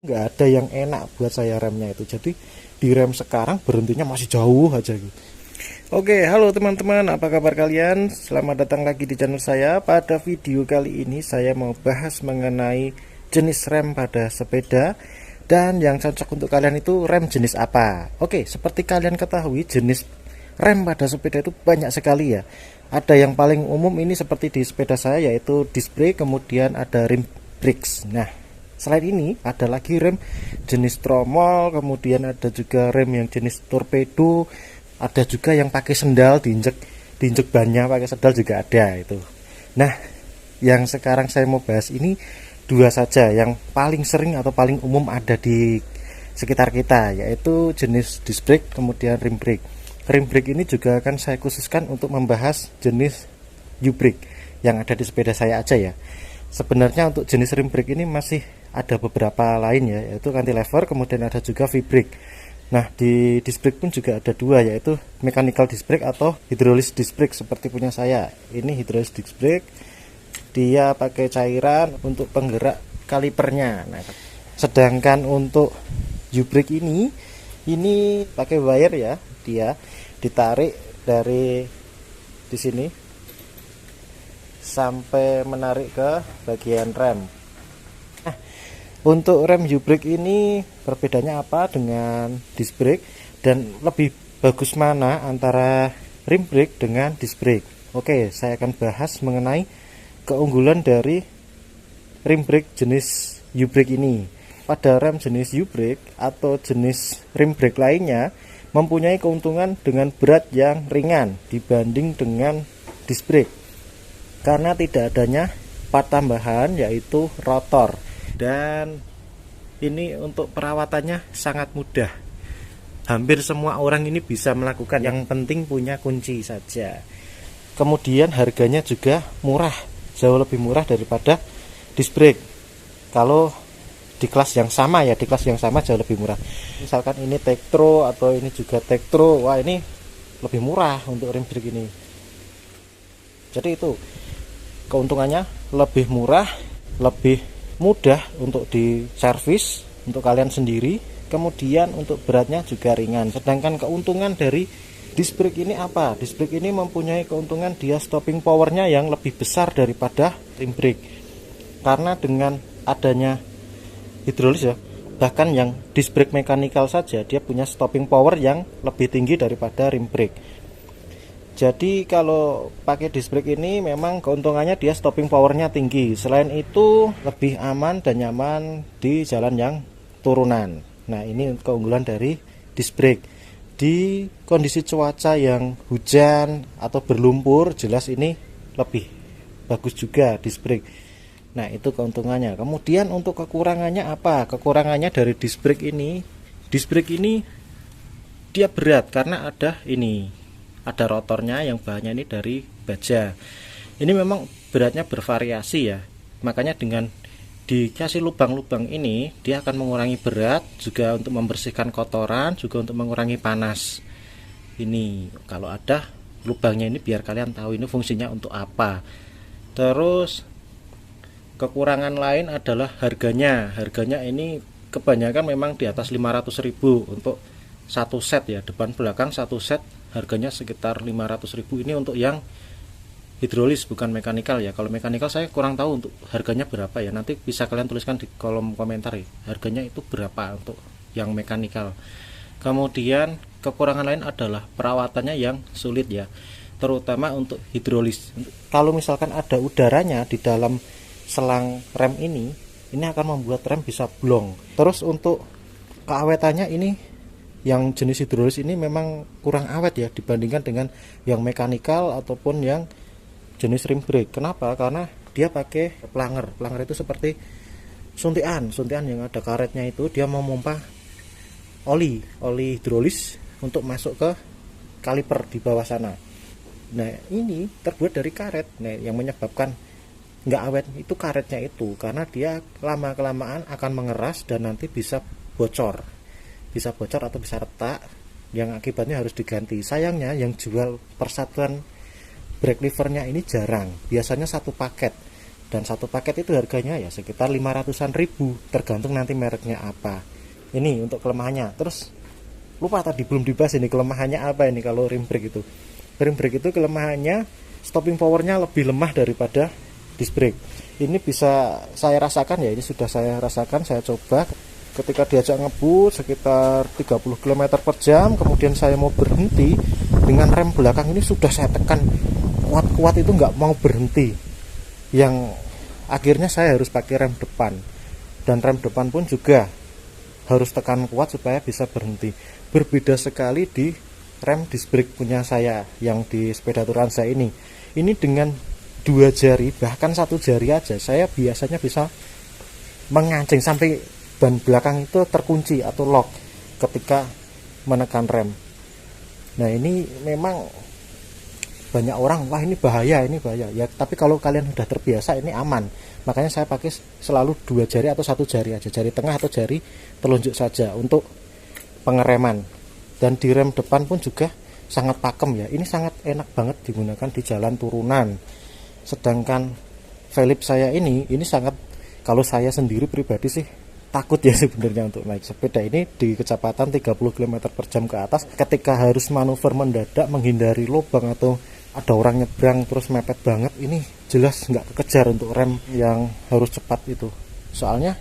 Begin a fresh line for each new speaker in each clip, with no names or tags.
nggak ada yang enak buat saya remnya itu. Jadi di rem sekarang berhentinya masih jauh aja gitu. Oke, halo teman-teman, apa kabar kalian? Selamat datang lagi di channel saya. Pada video kali ini saya mau bahas mengenai jenis rem pada sepeda dan yang cocok untuk kalian itu rem jenis apa. Oke, seperti kalian ketahui jenis rem pada sepeda itu banyak sekali ya. Ada yang paling umum ini seperti di sepeda saya yaitu disc brake, kemudian ada rim brakes. Nah, selain ini ada lagi rem jenis tromol, kemudian ada juga rem yang jenis torpedo, ada juga yang pakai sendal, diinjek bannya pakai sendal juga ada itu. Nah, yang sekarang saya mau bahas ini dua saja yang paling sering atau paling umum ada di sekitar kita, yaitu jenis disc brake kemudian rim brake. Rim brake ini juga akan saya khususkan untuk membahas jenis U-brake yang ada di sepeda saya aja ya. Sebenarnya untuk jenis rim brake ini masih ada beberapa lain ya, yaitu cantilever, kemudian ada juga V-brake. Nah, di disc brake pun juga ada dua, yaitu mechanical disc brake atau hydraulic disc brake seperti punya saya. Ini hydraulic disc brake, dia pakai cairan untuk penggerak kalipernya. Nah, sedangkan untuk U-brake ini pakai wire ya, dia ditarik dari di sini sampai menarik ke bagian rem. Nah, untuk rem U-brake ini perbedaannya apa dengan disc brake dan lebih bagus mana antara rim brake dengan disc brake? Oke, saya akan bahas mengenai keunggulan dari rim brake jenis U-brake ini. Pada rem jenis U-brake atau jenis rim brake lainnya mempunyai keuntungan dengan berat yang ringan dibanding dengan disc brake karena tidak adanya part tambahan yaitu rotor, dan ini untuk perawatannya sangat mudah. Hampir semua orang ini bisa melakukan, yang penting punya kunci saja. Kemudian harganya juga murah, jauh lebih murah daripada disc brake. Kalau di kelas yang sama ya, di kelas yang sama jauh lebih murah. Misalkan ini Tektro atau ini juga Tektro, wah ini lebih murah untuk rim brake ini. Jadi itu keuntungannya lebih murah, lebih mudah untuk di servis untuk kalian sendiri, kemudian untuk beratnya juga ringan. Sedangkan keuntungan dari disc brake ini apa? Disc brake ini mempunyai keuntungan dia stopping powernya yang lebih besar daripada rim brake, karena dengan adanya hidrolis ya, bahkan yang disc brake mechanical saja dia punya stopping power yang lebih tinggi daripada rim brake. Jadi kalau pakai disc brake ini memang keuntungannya dia stopping powernya tinggi. Selain itu lebih aman dan nyaman di jalan yang turunan. Nah, ini keunggulan dari disc brake. Di kondisi cuaca yang hujan atau berlumpur, jelas ini lebih bagus juga disc brake. Nah, itu keuntungannya. Kemudian untuk kekurangannya apa? Kekurangannya dari disc brake ini dia berat karena ada rotornya yang bahannya ini dari baja. Ini memang beratnya bervariasi ya. Makanya dengan dikasih lubang-lubang ini dia akan mengurangi berat, juga untuk membersihkan kotoran, juga untuk mengurangi panas. Ini kalau ada lubangnya ini biar kalian tahu ini fungsinya untuk apa. Terus kekurangan lain adalah harganya. Harganya ini kebanyakan memang di atas 500.000 untuk satu set ya, depan belakang satu set harganya sekitar 500.000. Ini untuk yang hidrolis, bukan mekanikal ya. Kalau mekanikal saya kurang tahu untuk harganya berapa ya. Nanti bisa kalian tuliskan di kolom komentar ya, harganya itu berapa untuk yang mekanikal. Kemudian kekurangan lain adalah perawatannya yang sulit ya, terutama untuk hidrolis. Kalau misalkan ada udaranya di dalam selang rem ini akan membuat rem bisa blong. Terus untuk keawetannya ini yang jenis hidrolis ini memang kurang awet ya dibandingkan dengan yang mekanikal ataupun yang jenis rim brake. Kenapa? Karena dia pakai planger. Planger itu seperti suntikan yang ada karetnya, itu dia memompa oli hidrolis untuk masuk ke kaliper di bawah sana. Nah, ini terbuat dari karet. Nah, yang menyebabkan nggak awet itu karetnya itu, karena dia lama-kelamaan akan mengeras dan nanti bisa bocor atau bisa retak, yang akibatnya harus diganti. Sayangnya yang jual persatuan brake levernya ini jarang, biasanya satu paket. dan satu paket itu harganya ya sekitar 500-an ribu, tergantung nanti mereknya apa. Ini untuk kelemahannya. Terus lupa tadi belum dibahas ini kelemahannya apa ini kalau rim brake itu. Rim brake itu kelemahannya stopping powernya lebih lemah daripada disc brake. Ini bisa saya rasakan ya, ini sudah saya rasakan, saya coba ketika diajak ngebut sekitar 30 km per jam, kemudian saya mau berhenti dengan rem belakang ini sudah saya tekan kuat-kuat itu nggak mau berhenti, yang akhirnya saya harus pakai rem depan, dan rem depan pun juga harus tekan kuat supaya bisa berhenti. Berbeda sekali di rem disc brake punya saya yang di sepeda turan saya ini dengan 2 jari bahkan 1 jari aja saya biasanya bisa mengancing sampai ban belakang itu terkunci atau lock ketika menekan rem. Nah ini memang banyak orang, wah ini bahaya ya, tapi kalau kalian sudah terbiasa ini aman. Makanya saya pakai selalu 2 jari atau 1 jari aja, jari tengah atau jari telunjuk saja untuk pengereman. Dan di rem depan pun juga sangat pakem ya, ini sangat enak banget digunakan di jalan turunan. Sedangkan Philips saya ini sangat, kalau saya sendiri pribadi sih takut ya sebenarnya untuk naik sepeda ini di kecepatan 30 km per jam ke atas, ketika harus manuver mendadak menghindari lubang atau ada orang nyebrang terus mepet banget, ini jelas nggak kekejar untuk rem yang harus cepat itu. Soalnya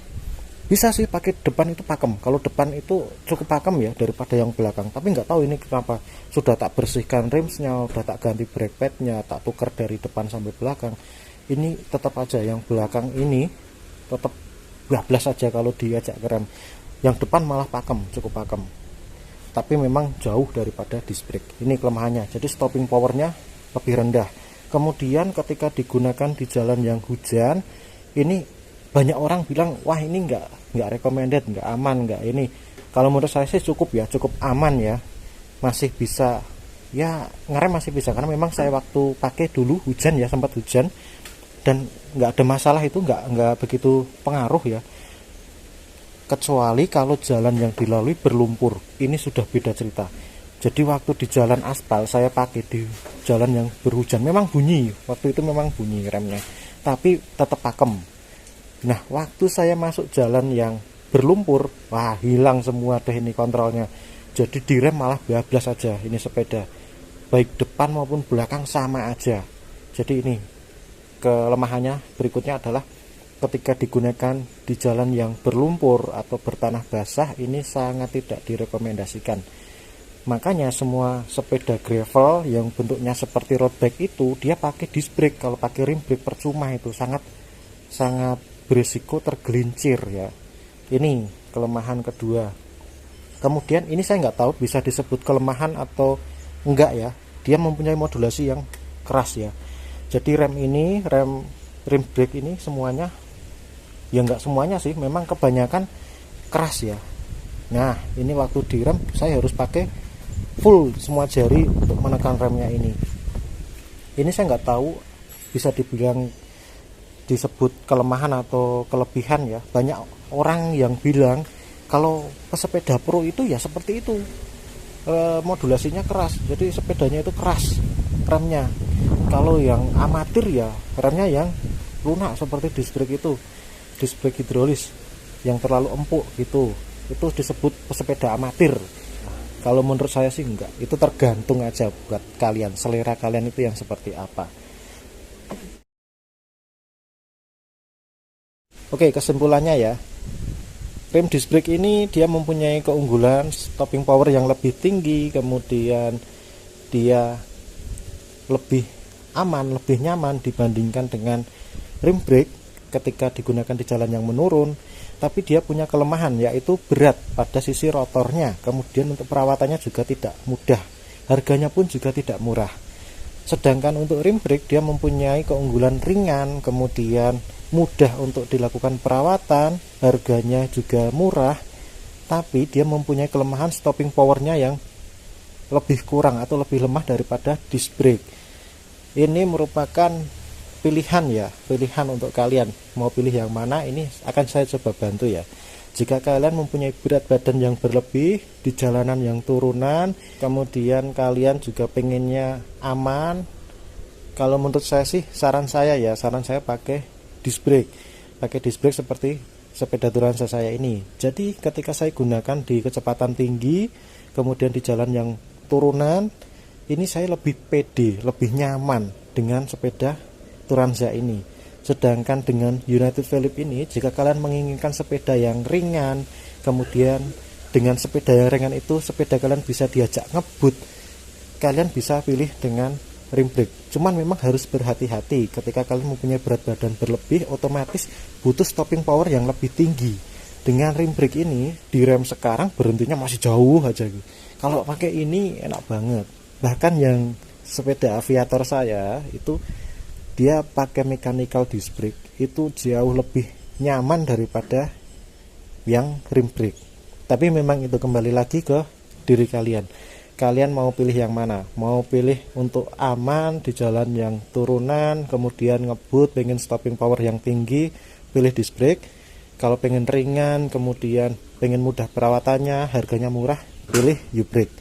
bisa sih pakai depan itu pakem, kalau depan itu cukup pakem ya daripada yang belakang, tapi nggak tahu ini kenapa sudah tak bersihkan rimsnya, sudah tak ganti brake padnya, tak tukar dari depan sampai belakang, ini tetap aja yang belakang ini tetap bablas saja kalau diajak ke rem. Yang depan malah pakem, cukup pakem, tapi memang jauh daripada disc brake. Ini kelemahannya, jadi stopping powernya lebih rendah. Kemudian ketika digunakan di jalan yang hujan, ini banyak orang bilang wah ini nggak recommended, nggak aman, nggak ini. Kalau menurut saya sih cukup ya, cukup aman ya, masih bisa ya ngerem, masih bisa, karena memang saya waktu pakai dulu hujan ya, sempat hujan dan nggak ada masalah, itu nggak begitu pengaruh ya, kecuali kalau jalan yang dilalui berlumpur, ini sudah beda cerita. Jadi waktu di jalan aspal saya pakai, di jalan yang berhujan memang bunyi, waktu itu memang bunyi remnya, tapi tetap pakem. Nah waktu saya masuk jalan yang berlumpur, wah hilang semua deh ini kontrolnya, jadi direm malah bablas saja ini sepeda, baik depan maupun belakang sama aja. Jadi ini kelemahannya. Berikutnya adalah ketika digunakan di jalan yang berlumpur atau bertanah basah, ini sangat tidak direkomendasikan. Makanya semua sepeda gravel yang bentuknya seperti road bike itu dia pakai disc brake. Kalau pakai rim brake percuma, itu sangat berisiko tergelincir ya. Ini kelemahan kedua. Kemudian ini saya nggak tahu bisa disebut kelemahan atau enggak ya, dia mempunyai modulasi yang keras ya. Jadi rim brake ini semuanya ya, nggak semuanya sih, memang kebanyakan keras ya. Nah ini waktu direm saya harus pakai full semua jari untuk menekan remnya ini. Ini saya nggak tahu bisa dibilang disebut kelemahan atau kelebihan ya. Banyak orang yang bilang kalau pesepeda pro itu ya seperti itu, modulasinya keras, jadi sepedanya itu keras remnya. Kalau yang amatir ya remnya yang lunak seperti disc brake itu, disc brake hidrolis yang terlalu empuk gitu, itu disebut pesepeda amatir. Nah, kalau menurut saya sih enggak, itu tergantung aja buat kalian, selera kalian itu yang seperti apa. Oke, kesimpulannya ya, rem disc brake ini dia mempunyai keunggulan stopping power yang lebih tinggi, kemudian dia lebih aman, lebih nyaman dibandingkan dengan rim brake ketika digunakan di jalan yang menurun. Tapi dia punya kelemahan, yaitu berat pada sisi rotornya. Kemudian untuk perawatannya juga tidak mudah, harganya pun juga tidak murah. Sedangkan untuk rim brake dia mempunyai keunggulan ringan, kemudian mudah untuk dilakukan perawatan, harganya juga murah, tapi dia mempunyai kelemahan stopping powernya yang lebih kurang atau lebih lemah daripada disc brake. Ini merupakan pilihan ya, pilihan untuk kalian mau pilih yang mana, ini akan saya coba bantu ya. Jika kalian mempunyai berat badan yang berlebih di jalanan yang turunan, kemudian kalian juga pengennya aman, kalau menurut saya sih saran saya pakai disc brake, pakai disc brake seperti sepeda Turanza saya ini. Jadi ketika saya gunakan di kecepatan tinggi, kemudian di jalan yang turunan, ini saya lebih pede, lebih nyaman dengan sepeda Turanza ini. Sedangkan dengan United Velib ini, jika kalian menginginkan sepeda yang ringan, kemudian dengan sepeda yang ringan itu sepeda kalian bisa diajak ngebut, kalian bisa pilih dengan rim brake. Cuman memang harus berhati-hati ketika kalian mempunyai berat badan berlebih, otomatis butuh stopping power yang lebih tinggi. Dengan rim brake ini, di rem sekarang berhentinya masih jauh aja gitu. Kalau pakai ini enak banget. Bahkan yang sepeda aviator saya itu dia pakai mechanical disc brake, itu jauh lebih nyaman daripada yang rim brake. Tapi memang itu kembali lagi ke diri kalian. Kalian mau pilih yang mana? Mau pilih untuk aman di jalan yang turunan, kemudian ngebut, pengen stopping power yang tinggi, pilih disc brake. Kalau pengen ringan, kemudian pengen mudah perawatannya, harganya murah, pilih U-brake.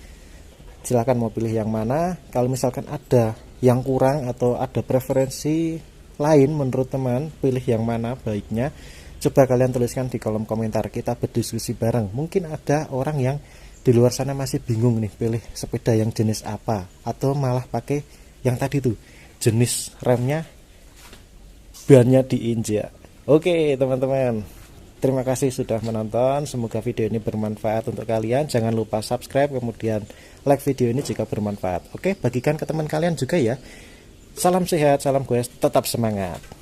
Silahkan mau pilih yang mana. Kalau misalkan ada yang kurang atau ada preferensi lain menurut teman, pilih yang mana baiknya. Coba kalian tuliskan di kolom komentar, kita berdiskusi bareng. Mungkin ada orang yang di luar sana masih bingung nih pilih sepeda yang jenis apa, atau malah pakai yang tadi tuh jenis remnya bannya diinjak. Oke teman-teman, terima kasih sudah menonton, semoga video ini bermanfaat untuk kalian. Jangan lupa subscribe, kemudian like video ini jika bermanfaat. Oke, bagikan ke teman kalian juga ya. Salam sehat, salam goes, tetap semangat.